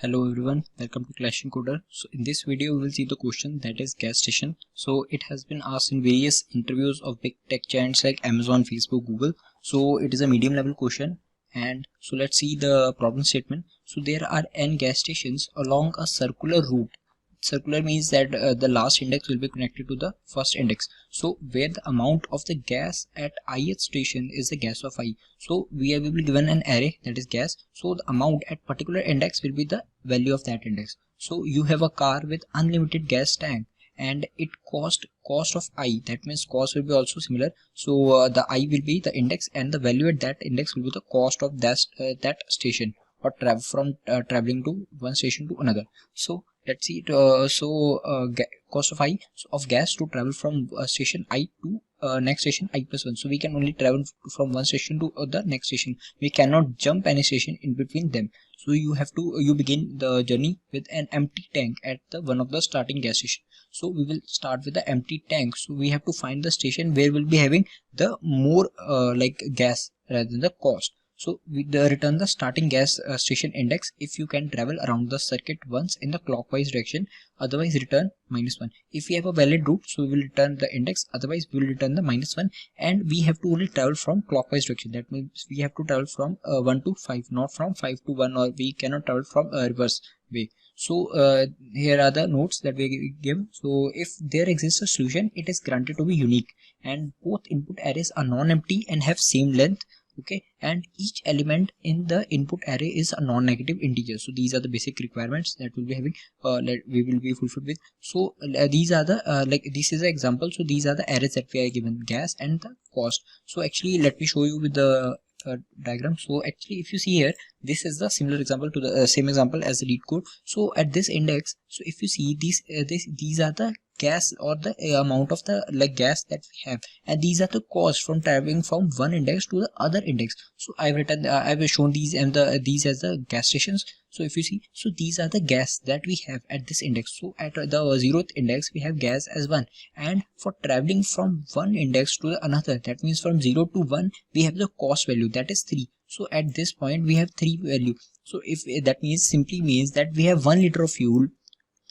Hello everyone, welcome to Clash Encoder. So in this video we will see the question, that is gas station. So it has been asked in various interviews of big tech giants like Amazon, Facebook, Google. So it is a medium level question, and so let's see the problem statement. So there are n gas stations along a circular route. Circular means that the last index will be connected to the first index. So where the amount of the gas at ith station is the gas of I. So we will be given an array, that is gas. So the amount at particular index will be the value of that index. So you have a car with unlimited gas tank and it cost of I, that means cost will be also similar. So the I will be the index and the value at that index will be the cost of that station, or traveling to one station to another. So let's see cost of I of gas to travel from station I to next station I plus 1. So we can only travel from one station to the next station. We cannot jump any station in between them. So you begin the journey with an empty tank at the one of the starting gas station. So we will start with the empty tank. So we have to find the station where we'll be having the more gas rather than the cost. So we return the starting gas station index if you can travel around the circuit once in the clockwise direction, otherwise return -1. If we have a valid route, so we will return the index, otherwise we will return the -1, and we have to only travel from clockwise direction. That means we have to travel from 1 to 5, not from 5 to 1, or we cannot travel from reverse way. So here are the notes that we give. So if there exists a solution, it is granted to be unique, and both input arrays are non-empty and have same length. Okay, and each element in the input array is a non-negative integer. So these are the basic requirements that we'll be having, we will be fulfilled with. So these are the this is an example. So these are the arrays that we are given, gas and the cost. So actually let me show you with the diagram. So actually if you see here, this is the similar example to the same example as the LeetCode. So at this index, so if you see these are the gas, or the amount of the gas that we have, and these are the costs from traveling from one index to the other index. So I've written I've shown these and these as the gas stations. So if you see, so these are the gas that we have at this index. So at the 0th index we have gas as 1, and for traveling from one index to the another, that means from 0 to 1, we have the cost value, that is 3. So at this point we have 3 value. So if that means simply means that we have 1 liter of fuel,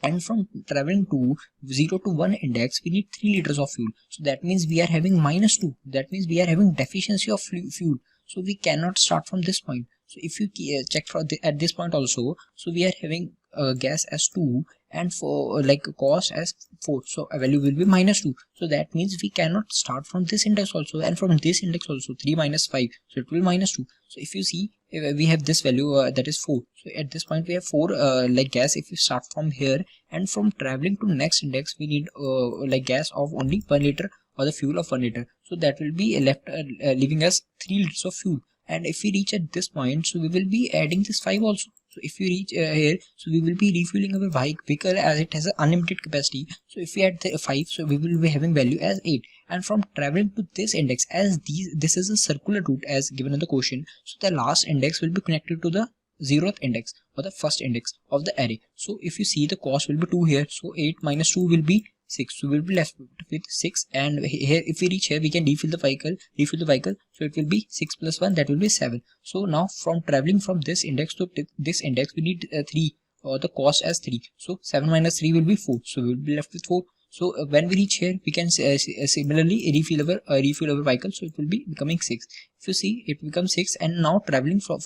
and from traveling to 0 to 1 index we need 3 liters of fuel. So that means we are having -2, that means we are having deficiency of fuel. So we cannot start from this point. So if you check for at this point also, so we are having gas as 2 and for cost as 4, so a value will be -2. So that means we cannot start from this index also, and from this index also 3 minus 5, so it will be -2. So if you see, we have this value that is 4. So at this point we have 4 gas if we start from here, and from traveling to next index we need gas of only 1 liter, or the fuel of 1 liter. So that will be left leaving us 3 liters of fuel. And if we reach at this point, so we will be adding this 5 also. So if we reach here, so we will be refueling our vehicle as it has an unlimited capacity. So if we add the 5, so we will be having value as 8. And from traveling to this index, as this is a circular route as given in the question, so the last index will be connected to the 0th index, or the first index of the array. So if you see, the cost will be 2 here, so 8 minus 2 will be 6, so we'll be left with 6. And here if we reach here, we can refill the vehicle, so it will be 6 plus 1, that will be 7. So now from traveling from this index to this index, we need 3, or the cost as 3. So 7 minus 3 will be 4, so we'll be left with 4. So when we reach here, we can similarly refill our vehicle, so it will be becoming 6. If you see, it becomes 6. And now traveling for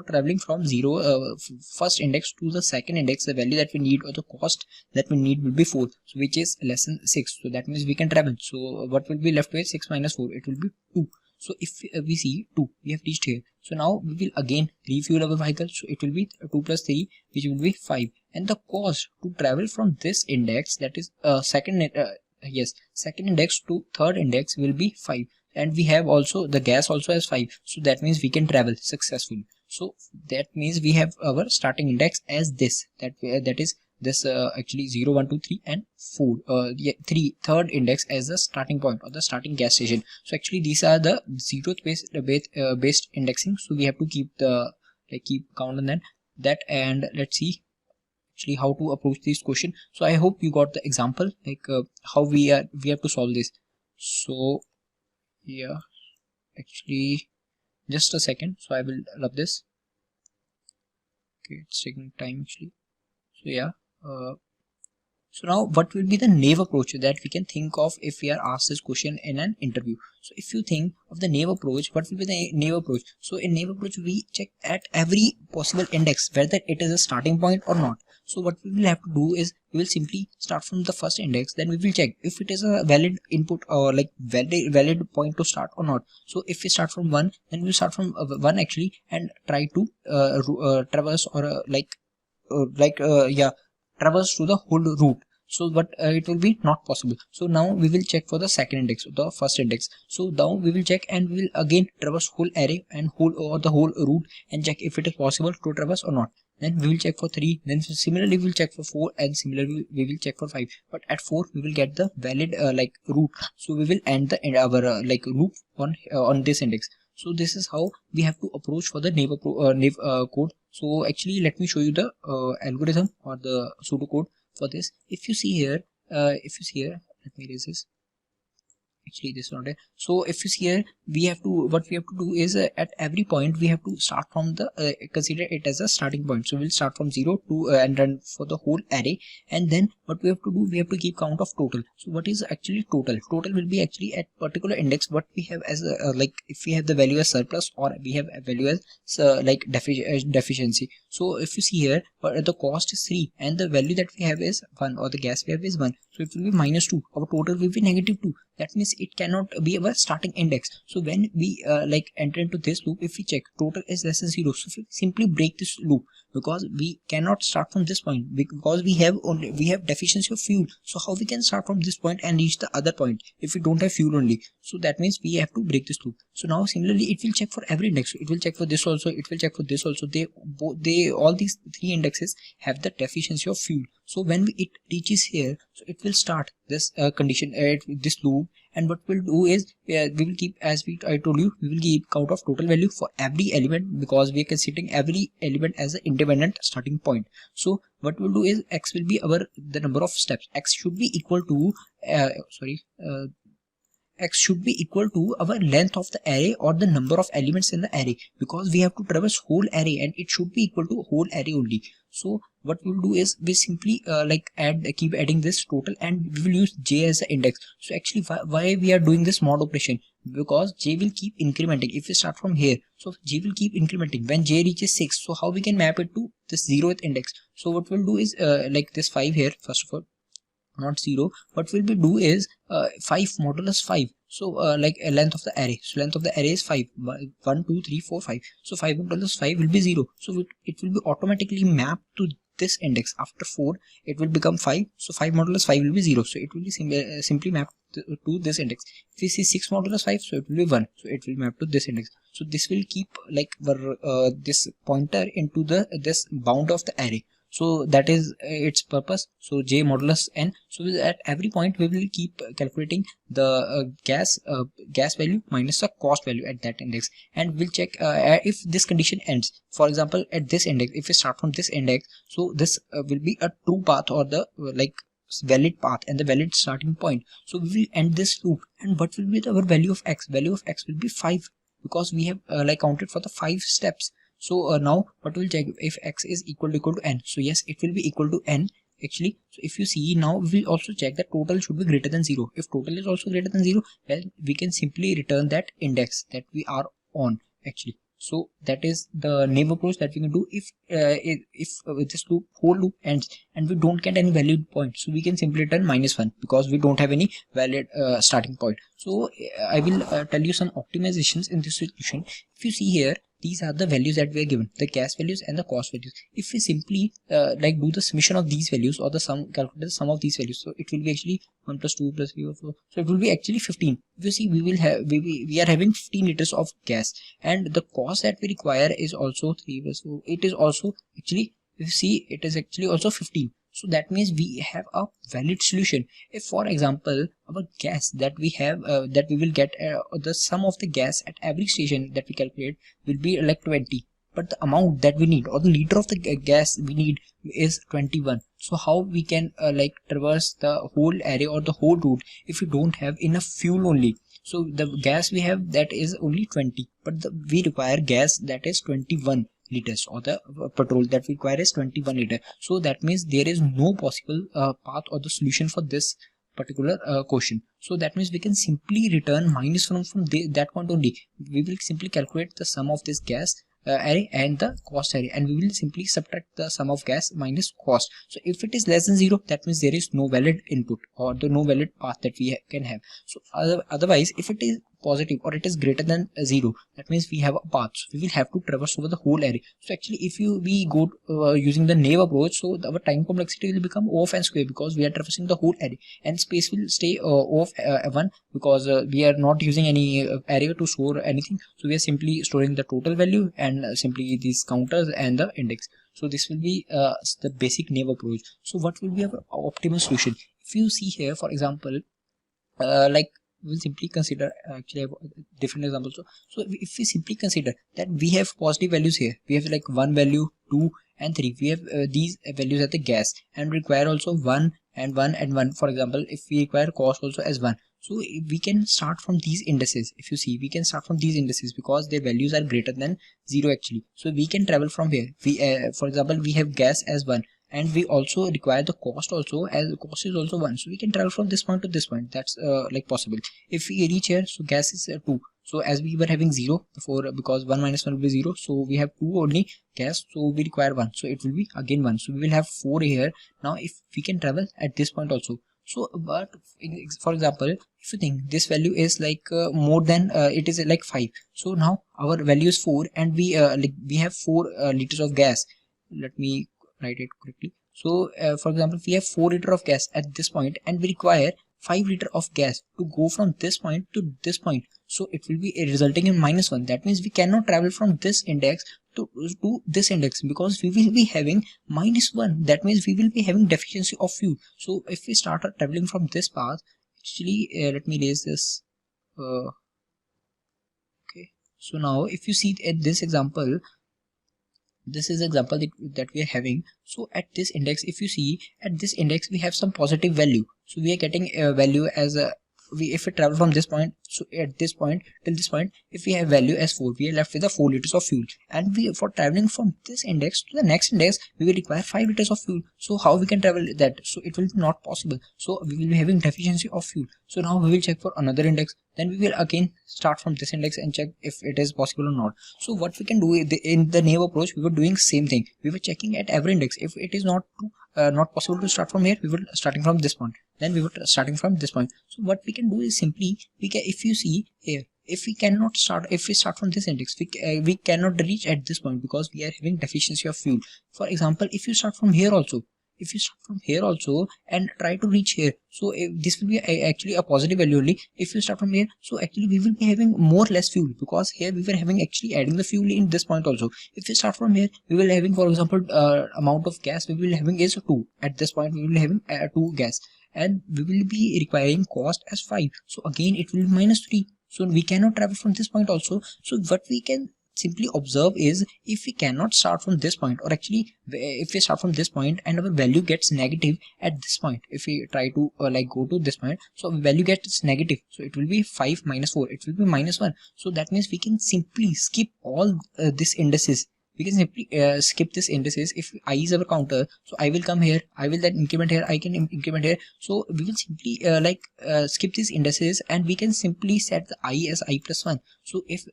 traveling from 0 first index to the second index, the value that we need, or the cost that we need, will be 4, so which is less than 6. So that means we can travel. So what will be left with 6 minus 4? It will be 2. So if we see 2, we have reached here. So now we will again refuel our vehicle. So it will be 2 plus 3, which will be 5. And the cost to travel from this index, that is second index to third index, will be 5. And we have also the gas also as 5. So that means we can travel successfully. So that means we have our starting index as this. That is this actually 0, 1, 2, 3 and 4, third index as the starting point, or the starting gas station. So actually these are the 0th based indexing. So we have to keep the keep count on that. And let's see actually how to approach this question. So I hope you got the example, how we have to solve this. So yeah, actually just a second, so I will love this. Okay, it's taking time actually. So yeah, so now what will be the naive approach that we can think of if we are asked this question in an interview? So if you think of the naive approach, what will be the naive approach? So in naive approach, we check at every possible index whether it is a starting point or not. So what we will have to do is we will simply start from the first index, then we will check if it is a valid input or like valid point to start or not. So if we start from 1, then we will start from 1 actually and try to traverse or traverse through the whole route. So but it will be not possible. So now we will check for the second index, the first index. So now we will check and we will again traverse whole array and the whole route and check if it is possible to traverse or not. Then we will check for 3, then similarly we will check for 4, and similarly we will check for 5. But at 4 we will get the valid route, so we will end our loop on this index. So this is how we have to approach for the naive code. So actually let me show you the algorithm or the pseudocode for this. If you see here, let me erase this. Actually this is not it. So if you see here, what we have to do is at every point we have to start from the consider it as a starting point. So we'll start from 0 to and run for the whole array, and then what we have to do, we have to keep count of total. So what is actually total? Total will be actually at particular index what we have as if we have the value as surplus or we have a value as deficiency. So if you see here, the cost is 3 and the value that we have is 1, or the gas we have is 1, so it will be -2. Our total will be -2. That means it cannot be our starting index. So when we enter into this loop, if we check total is less than 0, so we simply break this loop, because we cannot start from this point because we have deficiency of fuel. So how we can start from this point and reach the other point if we don't have fuel only? So that means we have to break this loop. So now similarly it will check for every index. So it will check for this also, it will check for this also. All these 3 indexes have the deficiency of fuel. So when it reaches here, so it will start this condition this loop, and what we'll do is we will keep, as I told you, we will keep count of total value for every element, because we are considering every element as an independent starting point. So what we'll do is x will be the number of steps. X should be equal to x should be equal to our length of the array or the number of elements in the array, because we have to traverse whole array and it should be equal to whole array only. So what we'll do is we simply keep adding this total, and we will use j as the index. So actually why we are doing this mod operation? Because j will keep incrementing. If we start from here, so j will keep incrementing when j reaches 6. So how we can map it to this 0th index? So what we'll do is this 5 here, first of all, not 0. What we'll do is 5 modulus 5. So a length of the array. So length of the array is 5. 1, 2, 3, 4, 5. So 5 modulus 5 will be 0. So it will be automatically mapped to this index. After 4 it will become 5. So 5 modulus 5 will be 0. So it will be simply mapped to this index. If we see 6 modulus 5, so it will be 1. So it will map to this index. So this will keep this pointer into this bound of the array. So that is its purpose. So j modulus n. So at every point we will keep calculating the gas value minus the cost value at that index, and we'll check if this condition ends. For example, at this index, if we start from this index, so this will be a true path, or the valid path and the valid starting point. So we will end this loop, and what will be our value of x? Value of x will be 5, because we have counted for the 5 steps. So now what we'll check, if x is equal to n. So yes, it will be equal to n actually. So if you see, now we'll also check that total should be greater than 0. If total is also greater than 0, well, we can simply return that index that we are on actually. So that is the naive approach that we can do if this whole loop ends and we don't get any valid point. So we can simply return -1, because we don't have any valid starting point. So I will tell you some optimizations in this solution. If you see here, these are the values that we are given, the gas values and the cost values. If we simply do the summation of these values, or the calculate the sum of these values, so it will be actually 1 plus 2 plus 3 or 4. So it will be actually 15. If you see, we are having 15 liters of gas, and the cost that we require is also 3 plus 4. It is also actually, if you see, it is actually also 15. So that means we have a valid solution. If for example our gas that we have that we will get the sum of the gas at every station that we calculate will be 20, but the amount that we need, or the liter of the gas we need, is 21. So how we can traverse the whole array or the whole route if we don't have enough fuel only? So the gas we have, that is only 20, but we require gas that is 21 liters, or the petrol that we require is 21 liter. So that means there is no possible path or the solution for this particular question. So that means we can simply return minus from that point only. We will simply calculate the sum of this gas array and the cost array, and we will simply subtract the sum of gas minus cost. So if it is less than 0, that means there is no valid input or the no valid path that we can have. So otherwise, if it is positive or it is greater than 0, that means we have a path, so we will have to traverse over the whole array. So actually if we go using the naive approach, so our time complexity will become O of n square, because we are traversing the whole array, and space will stay O of 1, because we are not using any array to store anything. So we are simply storing the total value and simply these counters and the index. So this will be the basic naive approach. So what will be our optimal solution? If you see here, for example, like we'll simply consider, actually I have different examples. So if we simply consider that we have positive values here, we have like 1 value, 2 and 3. We have these values at the gas, and require also 1 and 1 and 1. For example, if we require cost also as 1, so we can start from these indices. If you see, we can start from these indices because their values are greater than 0 actually. So we can travel from here. We for example, we have gas as 1, and we also require the cost also, as cost is also 1. So we can travel from this point to this point. That's like possible. If we reach here, so gas is 2. So as we were having 0 before, because 1 minus 1 will be 0, so we have 2 only gas, so we require 1, so it will be again 1. So we will have 4 here. Now if we can travel at this point also. So but for example, if you think this value is like more than it is like 5, so now our value is 4, and we we have 4 liters of gas. Let me write it correctly. So for example, we have 4 liter of gas at this point, and we require 5 liter of gas to go from this point to this point. So it will be resulting in minus 1. That means we cannot travel from this index to this index, because we will be having minus 1. That means we will be having deficiency of fuel. So if we start traveling from this path, actually let me erase this. Okay, so now if you see at this example, this is example that we are having. So at this index, if you see at this index, we have some positive value. So we are getting a value as a, if we travel from this point, so at this point till this point, if we have value as 4, we are left with the 4 liters of fuel. And we, for traveling from this index to the next index, we will require 5 liters of fuel. So how we can travel that? So it will be not possible. So we will be having deficiency of fuel. So now we will check for another index. Then we will again start from this index and check if it is possible or not. So what we can do in the naive approach, we were doing same thing. We were checking at every index. If it is not possible to start from here, we were starting from this point. Then we were starting from this point. So what we can do is simply, we can, if you see here, if we cannot start, if we start from this index, we cannot reach at this point because we are having deficiency of fuel. For example, if you start from here also, if you start from here also and try to reach here, so this will be actually a positive value only. If you start from here, so actually we will be having more less fuel, because here we were having actually adding the fuel in this point also. If we start from here, we will having, for example, amount of gas we will having is 2. At this point we will having 2 gas, and we will be requiring cost as 5. So again it will be minus 3. So we cannot travel from this point also. So what we can simply observe is, if we cannot start from this point, or actually if we start from this point and our value gets negative at this point, if we try to like go to this point, so value gets negative, so it will be 5 minus 4, it will be minus 1. So that means we can simply skip all these indices. We can simply skip this indices. If I is our counter, so I will come here, I will then increment here, I can increment here. So we will simply skip these indices, and we can simply set the I as I plus 1. So if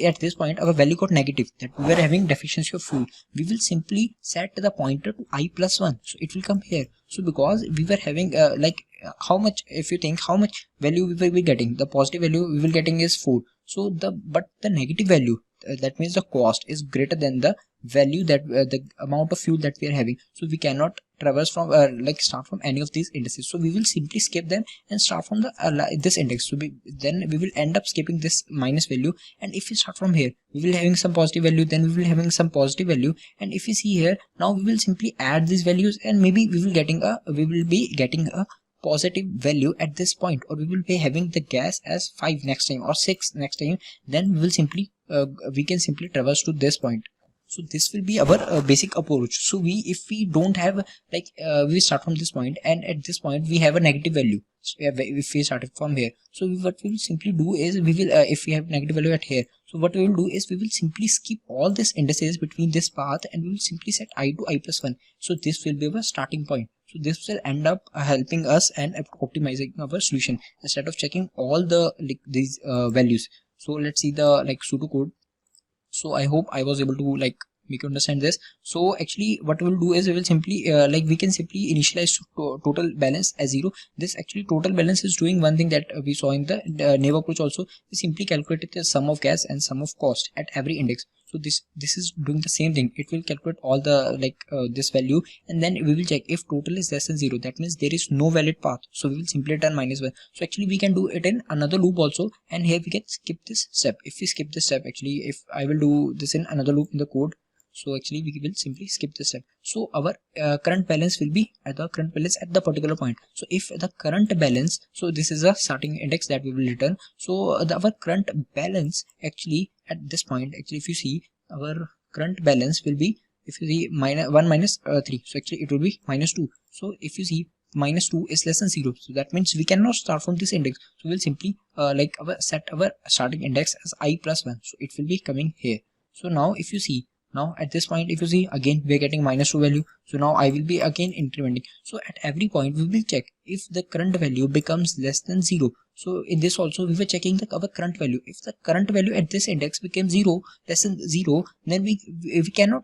at this point our value got negative, that we were having deficiency of fuel, we will simply set the pointer to I plus 1. So it will come here. So because we were having how much, if you think how much value we will be getting, the positive value we will getting is 4. So but the negative value, that means the cost is greater than the value that the amount of fuel that we are having. So we cannot traverse from start from any of these indices. So we will simply skip them and start from the this index. So then we will end up skipping this minus value, and if we start from here, we will having some positive value, then we will having some positive value, and if you see here, now we will simply add these values, and maybe we will be getting a positive value at this point, or we will be having the gas as 5 next time or 6 next time. Then we will simply we can simply traverse to this point. So this will be our basic approach. So if we don't have we start from this point, and at this point we have a negative value. So if we started from here, so what we will simply do is we will if we have negative value at here, so what we will do is we will simply skip all these indices between this path, and we will simply set I to I+1. So this will be our starting point. So this will end up helping us and optimizing our solution instead of checking all the these values. So let's see the pseudocode. So I hope I was able to make you understand this. So actually what we'll do is we will simply we can simply initialize total balance as 0. This actually total balance is doing one thing that we saw in the naive approach also. We simply calculated the sum of gas and sum of cost at every index. So this is doing the same thing. It will calculate all the this value, and then we will check if total is less than 0. That means there is no valid path. So we will simply return -1. So actually we can do it in another loop also, and here we can skip this step. If we skip this step, actually if I will do this in another loop in the code, so actually we will simply skip this step. So our current balance will be at the current balance at the particular point. So if the current balance, so this is a starting index that we will return. So our current balance actually at this point, actually if you see, our current balance will be, if you see, -1 minus 3, so actually it will be -2. So if you see, -2 is less than 0, so that means we cannot start from this index. So we'll simply set our starting index as I+1. So it will be coming here. So now if you see, now at this point, if you see, again we are getting -2 value. So now I will be again incrementing. So at every point we will check if the current value becomes less than 0. So in this also we were checking our current value. If the current value at this index becomes 0, less than 0, then we cannot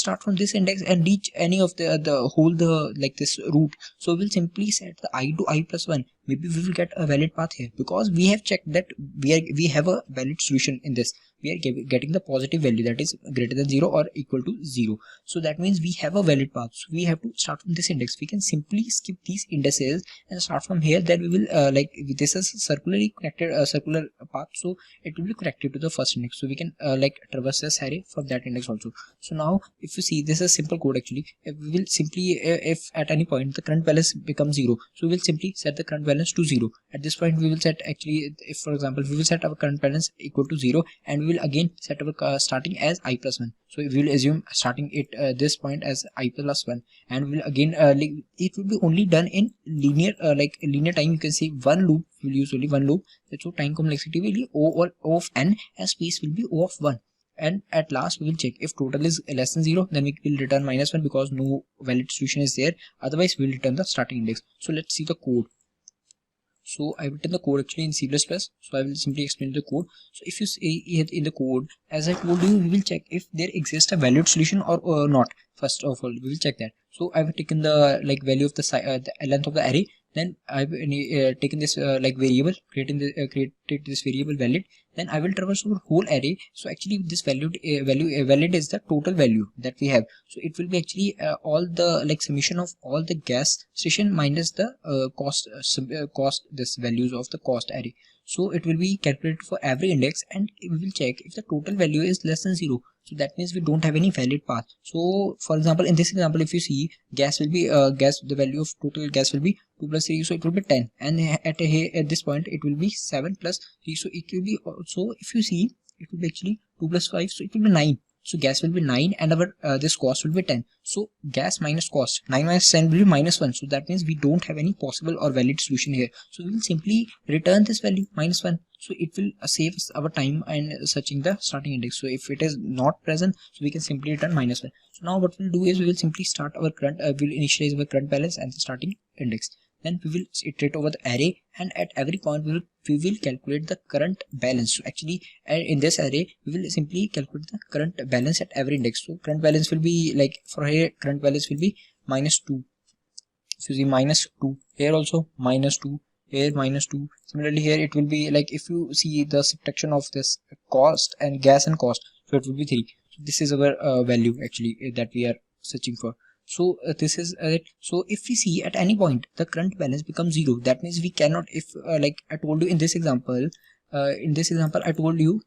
start from this index and reach any of the whole this route. So we'll simply set the I to I+1. Maybe we will get a valid path here, because we have checked that we have a valid solution in this. We are getting the positive value, that is greater than 0 or equal to 0. So that means we have a valid path. So we have to start from this index. We can simply skip these indices and start from here. Then we will this is circularly connected circular path, so it will be connected to the first index. So we can traverse this array from that index also. So now if you see, this is simple code actually. If we will simply if at any point the current balance becomes 0, so we will simply set the current balance to 0. At this point we will set, actually if for example we will set our current balance equal to 0, and we will again set our starting as I+1. So we will assume starting it this point as I+1, and we will again it will be only done in linear linear time. You can see one loop will use only one loop. So time complexity will be O of n, and space will be O of 1. And at last we will check if total is less than 0, then we will return -1 because no valid solution is there. Otherwise we will return the starting index. So let's see the code. So I've written the code actually in C++. So I will simply explain the code. So if you see it in the code, as I told you, we will check if there exists a valid solution or not. First of all, we will check that. So I've taken the value of the length of the array. Then I've taken this variable, created this variable valid. Then I will traverse over whole array. So actually this valid is the total value that we have. So it will be actually all the summation of all the gas station minus the cost this values of the cost array. So it will be calculated for every index, and we will check if the total value is less than 0. So that means we don't have any valid path. So for example, in this example, if you see, gas will be the value of total gas will be 2 plus 3, so it will be 10, and at this point it will be 7 plus 3, so it will be also, if you see, it will be actually 2 plus 5, so it will be 9. So gas will be 9, and our this cost will be 10. So gas minus cost, 9 minus 10 will be -1. So that means we don't have any possible or valid solution here. So we will simply return this value -1. So it will save us our time and searching the starting index. So if it is not present, so we can simply return -1. So now what we'll do is we will simply start our current, we'll initialize our current balance and the starting index. Then we will iterate over the array, and at every point we will calculate the current balance. So actually in this array we will simply calculate the current balance at every index. So current balance will be for here, current balance will be -2. So you see -2 here, also -2 here, -2. Similarly here it will be if you see the subtraction of this cost and gas and cost, so it will be 3. So this is our value actually that we are searching for. So this is it. So if we see at any point the current balance becomes 0, that means we cannot, if I told you in this example, I told you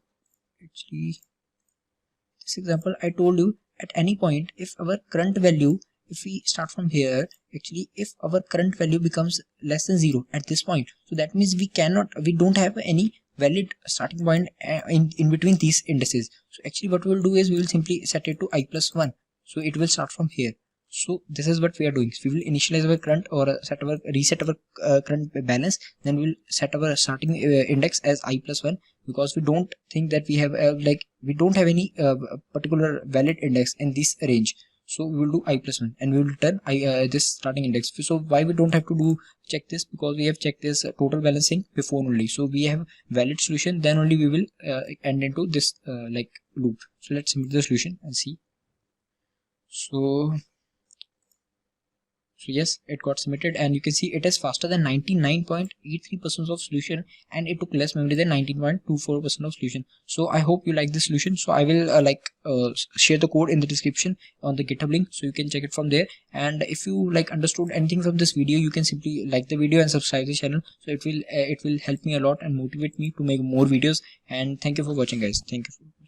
at any point, if our current value, if we start from here, actually if our current value becomes less than 0 at this point, so that means we don't have any valid starting point in between these indices. So actually what we will do is we will simply set it to I+1, so it will start from here. So this is what we are doing. So we will initialize our current or reset our current balance, then we will set our starting index as I+1, because we don't think that we have we don't have any particular valid index in this range. So we will do I+1 and we will return this starting index. So why we don't have to check this? Because we have checked this total balancing before only. So we have valid solution, then only we will end into this loop. So let's simulate the solution and see. So yes, it got submitted, and you can see it is faster than 99.83% of solution, and it took less memory than 19.24% of solution. So I hope you like this solution. So I will share the code in the description on the GitHub link, so you can check it from there. And if you understood anything from this video, you can simply like the video and subscribe the channel. So it will help me a lot and motivate me to make more videos. And thank you for watching, guys. Thank you.